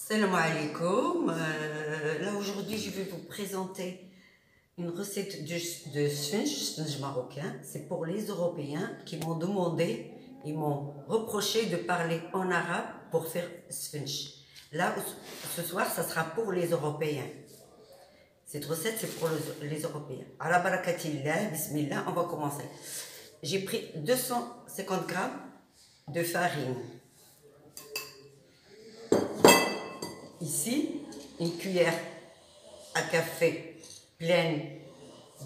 Salam alaikum. Là aujourd'hui je vais vous présenter une recette de sfinge marocain. C'est pour les Européens qui m'ont demandé, ils m'ont reproché de parler en arabe pour faire sfinge. Là ce soir ça sera pour les Européens. Cette recette c'est pour les Européens. Ala barakatillah, bismillah, on va commencer. J'ai pris 250 grammes de farine. Ici, une cuillère à café pleine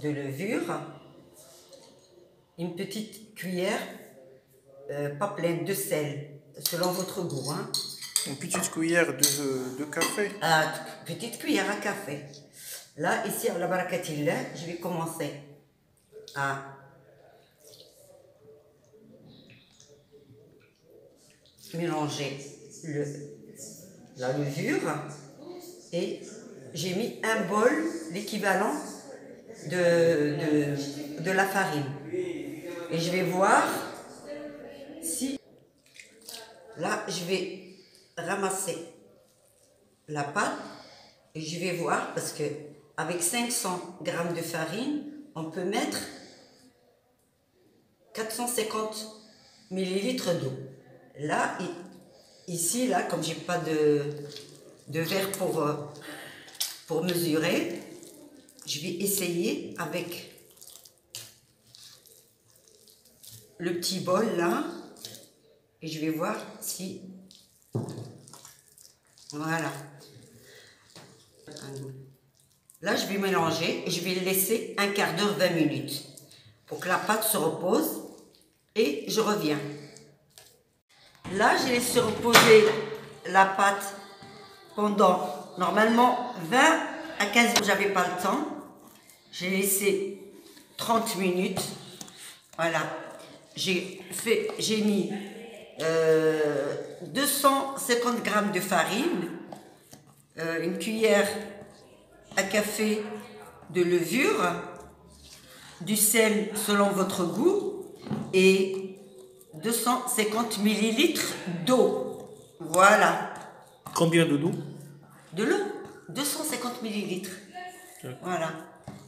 de levure, une petite cuillère, pas pleine, de sel, selon votre goût. Hein. Une petite cuillère de café. Petite cuillère à café. Là, ici, à la barakatillah, je vais commencer à mélanger la levure et j'ai mis un bol, l'équivalent de la farine. Et je vais voir si... Là, je vais ramasser la pâte et je vais voir parce que avec 500 grammes de farine, on peut mettre 450 millilitres d'eau. Là, ici, là, comme j'ai pas de verre pour mesurer, je vais essayer avec le petit bol là et je vais voir si... Voilà. Là, je vais mélanger et je vais le laisser un quart d'heure, 20 minutes pour que la pâte se repose et je reviens. Là, j'ai laissé reposer la pâte pendant, normalement, 20 à 15 minutes. J'avais pas le temps. J'ai laissé 30 minutes. Voilà. J'ai mis 250 grammes de farine, une cuillère à café de levure, du sel selon votre goût et 250 millilitres d'eau. Voilà. Combien de d'eau? De l'eau, 250 millilitres. Voilà.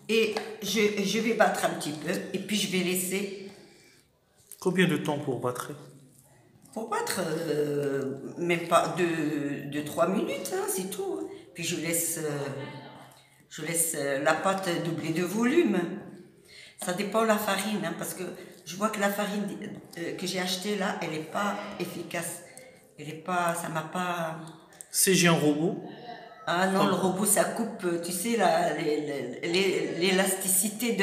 Et je vais battre un petit peu et puis je vais laisser... Combien de temps pour battre? Pour battre, même pas de 3 minutes, hein, c'est tout. Puis je laisse la pâte doubler de volume. Ça dépend de la farine, hein, parce que je vois que la farine que j'ai achetée là, elle n'est pas efficace. Elle est pas, ça m'a pas... Si j'ai un robot? Ah non, le robot, ça coupe, tu sais, l'élasticité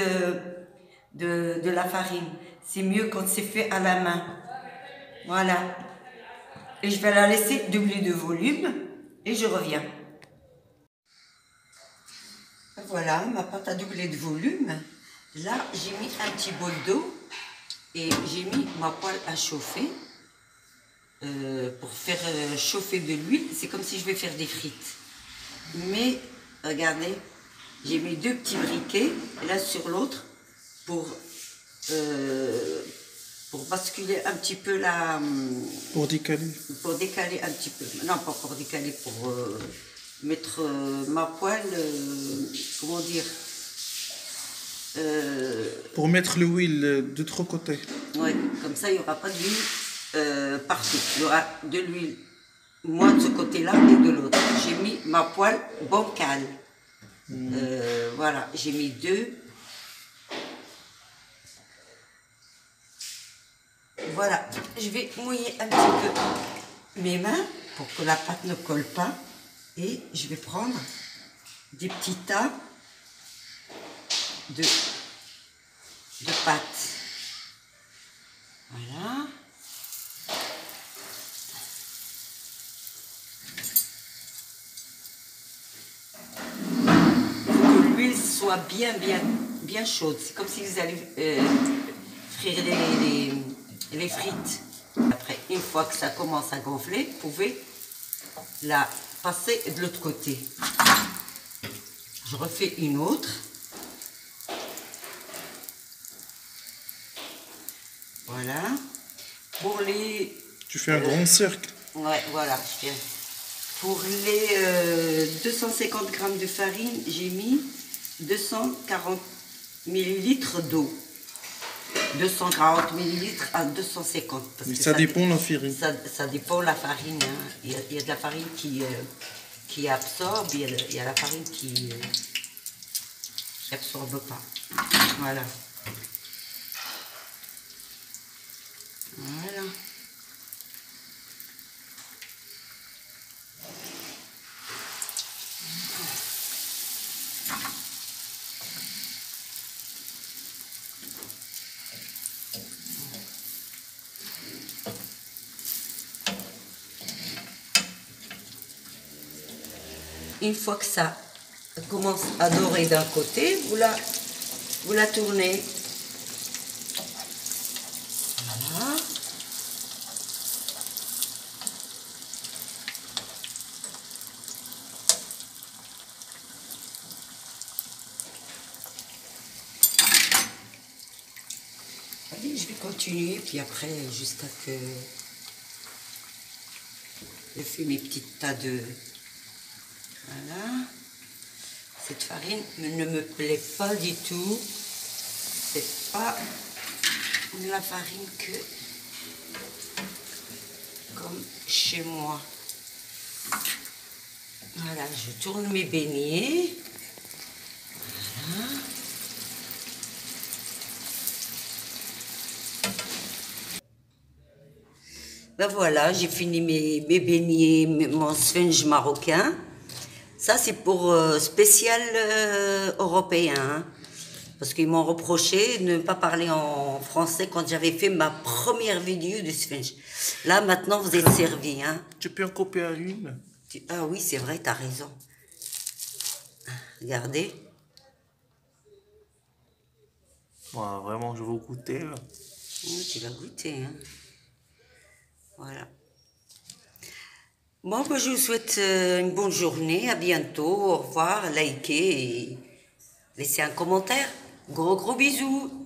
de la farine. C'est mieux quand c'est fait à la main. Voilà. Et je vais la laisser doubler de volume et je reviens. Voilà, ma pâte a doublé de volume. Là, j'ai mis un petit bol d'eau et j'ai mis ma poêle à chauffer pour faire chauffer de l'huile. C'est comme si je vais faire des frites. Mais, regardez, j'ai mis 2 petits briquets, l'un sur l'autre, pour basculer un petit peu la... Pour décaler? Pour décaler un petit peu. Non, pas pour décaler, pour mettre ma poêle, comment dire... Pour mettre l'huile de l'autre côté. Oui, comme ça, il n'y aura pas d'huile partout. Il y aura de l'huile, moi de ce côté-là et de l'autre. J'ai mis ma poêle bancale. Voilà, j'ai mis 2. Voilà, je vais mouiller un petit peu mes mains pour que la pâte ne colle pas. Et je vais prendre des petits tas de pâte. Voilà. Pour que l'huile soit bien chaude. C'est comme si vous allez frire les frites. Après, une fois que ça commence à gonfler, vous pouvez la passer de l'autre côté. Je refais une autre. Voilà. Pour les... Tu fais un grand cercle. Ouais, voilà, je viens Pour les 250 grammes de farine, j'ai mis 240 millilitres d'eau. 240 millilitres à 250. Parce Mais que ça dépend la farine. Ça dépend la farine. Hein. Il y a de la farine qui absorbe, il y a la farine qui absorbe pas. Voilà. Voilà. Une fois que ça commence à dorer d'un côté, vous la tournez. Voilà. Allez, je vais continuer, puis après, jusqu'à que je fais mes petits tas de... Voilà. Cette farine ne me plaît pas du tout. C'est pas la farine que comme chez moi. Voilà, je tourne mes beignets. Voilà. Ben voilà, j'ai fini mes beignets, mon sponge marocain. Ça, c'est pour spécial européen. Hein, parce qu'ils m'ont reproché de ne pas parler en français quand j'avais fait ma première vidéo de sponge. Là, maintenant, vous êtes servis. Hein. Tu peux en couper à une? Ah oui, c'est vrai, tu as raison. Regardez. Ouais, vraiment, je vais goûter. Là. Tu vas goûter. Hein. Voilà. Bon, ben, je vous souhaite une bonne journée. À bientôt. Au revoir. Likez et laissez un commentaire. Gros bisous.